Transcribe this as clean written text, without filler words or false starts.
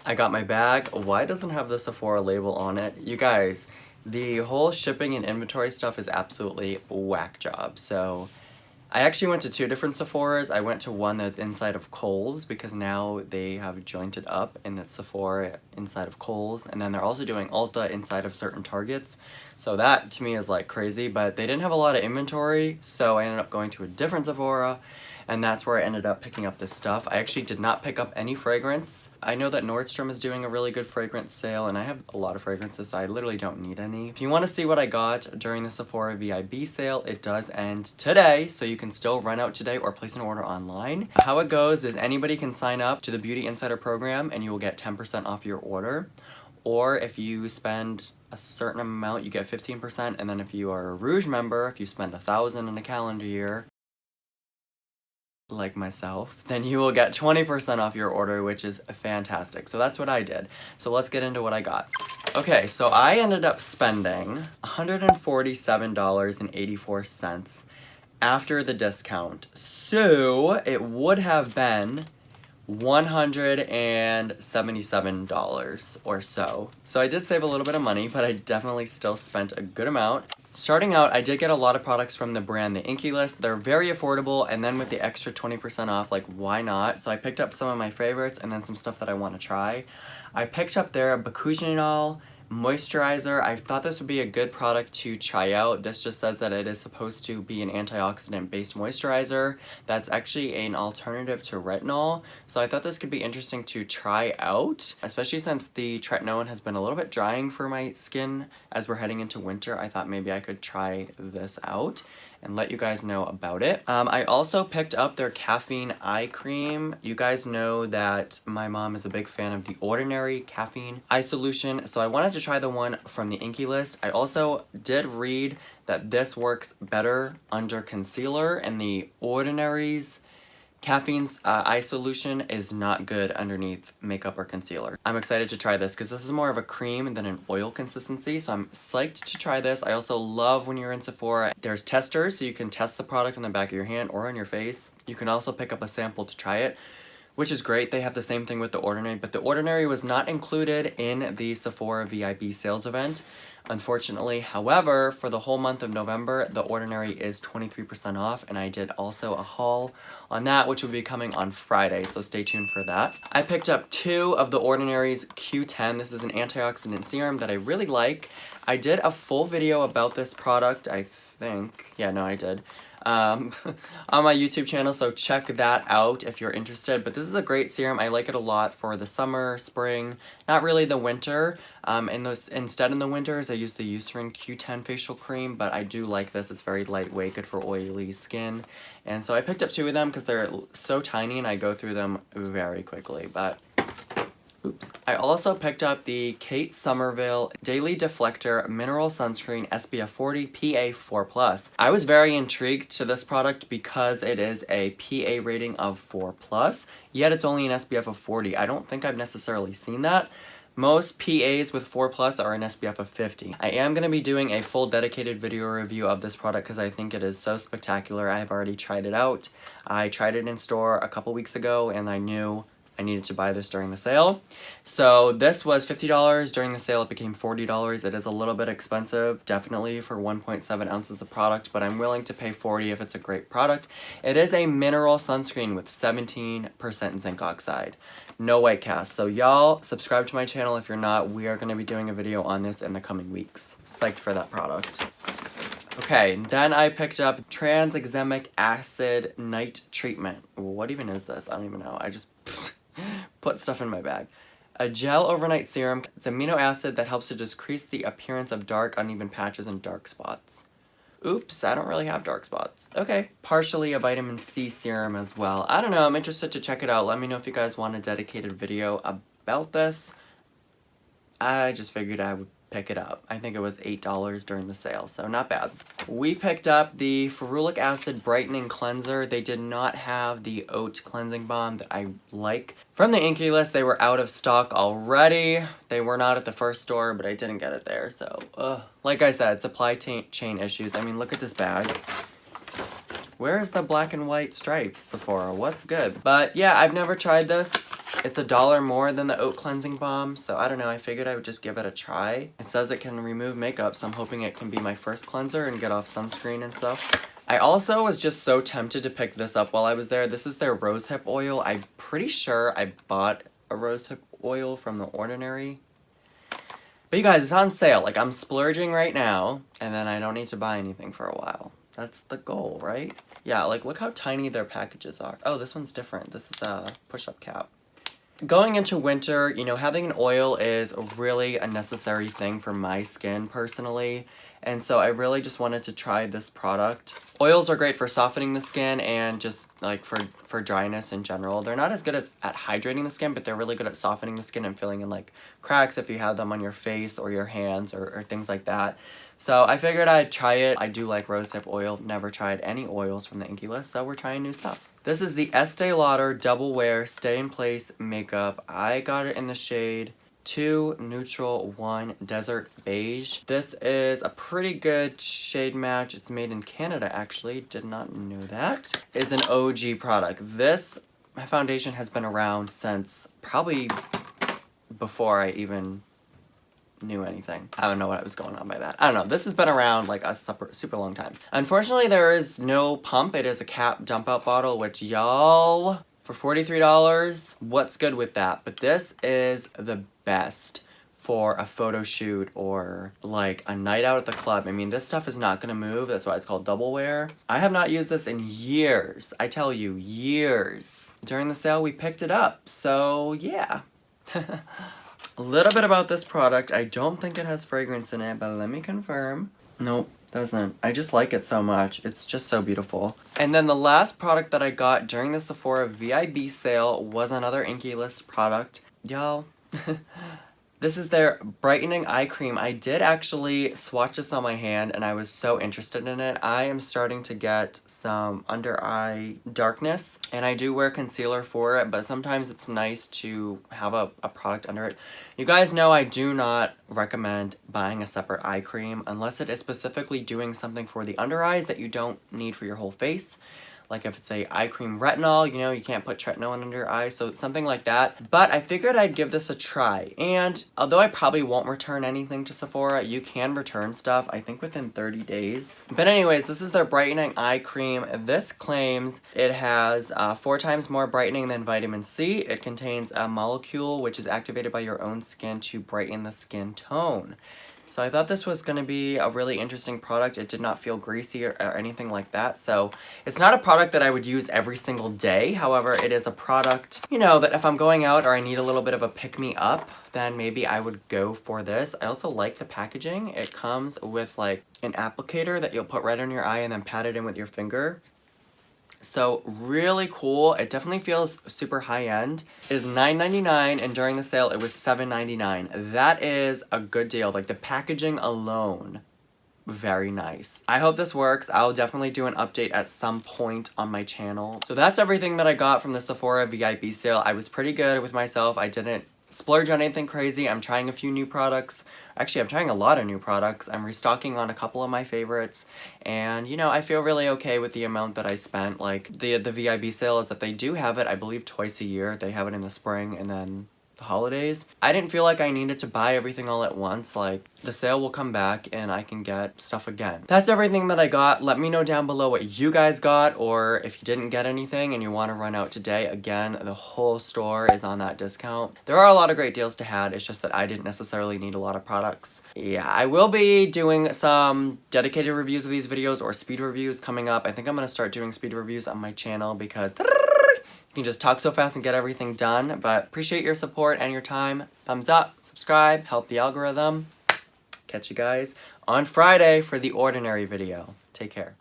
I got my bag. Why doesn't it have the Sephora label on it? You guys, the whole shipping and inventory stuff is absolutely whack job. So I actually went to 2 different Sephoras. I went to one that's inside of Kohl's because now they have jointed up and it's Sephora inside of Kohl's. And then they're also doing Ulta inside of certain Targets. So that to me is like crazy, but they didn't have a lot of inventory. So I ended up going to a different Sephora. And that's where I ended up picking up this stuff. I actually did not pick up any fragrance. I know that Nordstrom is doing a really good fragrance sale, and I have a lot of fragrances, so I literally don't need any. If you want to see what I got during the Sephora VIB sale, it does end today, so you can still run out today or place an order online. How it goes is anybody can sign up to the Beauty Insider program, and you will get 10% off your order. Or if you spend a certain amount, you get 15%, and then if you are a Rouge member, if you spend $1,000 in a calendar year, like myself, then you will get 20% off your order, which is fantastic. So that's what I did. So let's get into what I got. Okay, so I ended up spending $147.84 after the discount. So it would have been $177 or so. So I did save a little bit of money, but I definitely still spent a good amount. Starting out, I did get a lot of products from the brand The Inky List. They're very affordable, and then with the extra 20% off, like, why not? So I picked up some of my favorites and then some stuff that I want to try. I picked up their Bakuginol Moisturizer. I thought this would be a good product to try out. This just says that it is supposed to be an antioxidant-based moisturizer that's actually an alternative to retinol. So I thought this could be interesting to try out, especially since the tretinoin has been a little bit drying for my skin as we're heading into winter. I thought maybe I could try this out and let you guys know about it. I also picked up their Caffeine Eye Cream. You guys know that my mom is a big fan of the Ordinary Caffeine Eye Solution, so I wanted to try the one from the Inky List. I also did read that this works better under concealer, and the Ordinary's Caffeine's eye solution is not good underneath makeup or concealer. I'm excited to try this because this is more of a cream than an oil consistency, so I'm psyched to try this. I also love when you're in Sephora, there's testers, so you can test the product on the back of your hand or on your face. You can also pick up a sample to try it, which is great. They have the same thing with the Ordinary, but the Ordinary was not included in the Sephora VIB sales event, unfortunately. However, for the whole month of November, the Ordinary is 23% off, and I did also a haul on that, which will be coming on Friday, so stay tuned for that. I picked up 2 of the Ordinary's Q10. This is an antioxidant serum that I really like. I did a full video about this product, I think. Yeah, no, I did. On my YouTube channel, so check that out if you're interested. But this is a great serum. I like it a lot for the summer, spring, not really the winter. Instead in the winters, I use the Eucerin Q10 facial cream, but I do like this. It's very lightweight, good for oily skin. And so I picked up 2 of them because they're so tiny and I go through them very quickly. But oops. I also picked up the Kate Somerville Daily Deflector Mineral Sunscreen SPF 40 PA4+. I was very intrigued to this product because it is a PA rating of 4+, yet it's only an SPF of 40. I don't think I've necessarily seen that. Most PAs with 4+ are an SPF of 50. I am going to be doing a full dedicated video review of this product because I think it is so spectacular. I have already tried it out. I tried it in store a couple weeks ago and I knew I needed to buy this during the sale. So this was $50. During the sale, it became $40. It is a little bit expensive, definitely for 1.7 ounces of product, but I'm willing to pay $40 if it's a great product. It is a mineral sunscreen with 17% zinc oxide. No white cast. So y'all, subscribe to my channel if you're not. We are going to be doing a video on this in the coming weeks. Psyched for that product. Okay, then I picked up Trans-Exemic Acid Night Treatment. What even is this? I don't even know. I just put stuff in my bag. A gel overnight serum. It's amino acid that helps to decrease the appearance of dark, uneven patches and dark spots. Oops, I don't really have dark spots. Okay. Partially a vitamin C serum as well. I don't know, I'm interested to check it out. Let me know if you guys want a dedicated video about this. I just figured I would pick it up. I think it was $8 during the sale, so not bad. We picked up the Ferulic Acid Brightening Cleanser. They did not have the Oat Cleansing Balm that I like. From the Inky List, they were out of stock already. They were not at the first store, but I didn't get it there, so like I said, supply chain issues. I mean, look at this bag. Where's the black and white stripes, Sephora? What's good? But yeah, I've never tried this. It's $1 more than the Oat Cleansing Balm, so I don't know. I figured I would just give it a try. It says it can remove makeup, so I'm hoping it can be my first cleanser and get off sunscreen and stuff. I also was just so tempted to pick this up while I was there. This is their rosehip oil. I'm pretty sure I bought a rosehip oil from The Ordinary. But you guys, it's on sale. Like, I'm splurging right now, and then I don't need to buy anything for a while. That's the goal, right? Yeah, like, look how tiny their packages are. Oh, this one's different. This is a push-up cap. Going into winter, you know, having an oil is really a necessary thing for my skin, personally. And so I really just wanted to try this product. Oils are great for softening the skin and just like for dryness in general. They're not as good at hydrating the skin, but they're really good at softening the skin and filling in like cracks if you have them on your face or your hands or things like that. So I figured I'd try it. I do like rosehip oil. Never tried any oils from the Inkey List, so we're trying new stuff. This is the Estee Lauder Double Wear Stay in Place Makeup. I got it in the shade 2 Neutral 1 Desert Beige. This is a pretty good shade match. It's made in Canada, actually. Did not know that. It's an OG product. This foundation has been around since probably before I even knew anything. I don't know what was going on by that. I don't know. This has been around like a super long time. Unfortunately, there is no pump. It is a cap dump out bottle, which y'all, for $43, what's good with that? But this is the best for a photo shoot or like a night out at the club. I mean, this stuff is not gonna move. That's why it's called Double Wear. I have not used this in years. I tell you, years. During the sale, we picked it up. So yeah. A little bit about this product. I don't think it has fragrance in it, but let me confirm. Nope, doesn't. I just like it so much. It's just so beautiful. And then the last product that I got during the Sephora VIB sale was another Inkey List product. Y'all, this is their Brightening Eye Cream. I did actually swatch this on my hand and I was so interested in it. I am starting to get some under eye darkness and I do wear concealer for it, but sometimes it's nice to have a product under it. You guys know I do not recommend buying a separate eye cream unless it is specifically doing something for the under eyes that you don't need for your whole face. Like if it's a eye cream retinol, you know, you can't put tretinoin under your eyes, so something like that. But I figured I'd give this a try. And although I probably won't return anything to Sephora, you can return stuff, I think within 30 days. But anyways, this is their Brightening Eye Cream. This claims it has 4 times more brightening than vitamin C. It contains a molecule which is activated by your own skin to brighten the skin tone. So I thought this was going to be a really interesting product. It did not feel greasy or anything like that. So it's not a product that I would use every single day. However, it is a product, you know, that if I'm going out or I need a little bit of a pick-me-up, then maybe I would go for this. I also like the packaging. It comes with like an applicator that you'll put right on your eye and then pat it in with your finger. So really cool. It definitely feels super high-end. It is $9.99 and during the sale it was $7.99. That is a good deal. Like the packaging alone, very nice. I hope this works. I'll definitely do an update at some point on my channel. So that's everything that I got from the Sephora VIP sale. I was pretty good with myself. I didn't splurge on anything crazy. I'm trying a few new products. Actually, I'm trying a lot of new products. I'm restocking on a couple of my favorites. And, you know, I feel really okay with the amount that I spent. Like, the VIB sale is that they do have it, I believe, twice a year. They have it in the spring and then the holidays. I didn't feel like I needed to buy everything all at once. Like, the sale will come back and I can get stuff again. That's everything that I got. Let me know down below what you guys got, or if you didn't get anything and you want to run out today. Again, the whole store is on that discount. There are a lot of great deals to have. It's just that I didn't necessarily need a lot of products. Yeah, I will be doing some dedicated reviews of these videos or speed reviews coming up. I think I'm going to start doing speed reviews on my channel because you can just talk so fast and get everything done. But appreciate your support and your time. Thumbs up, subscribe, help the algorithm. Catch you guys on Friday for the Ordinary video. Take care.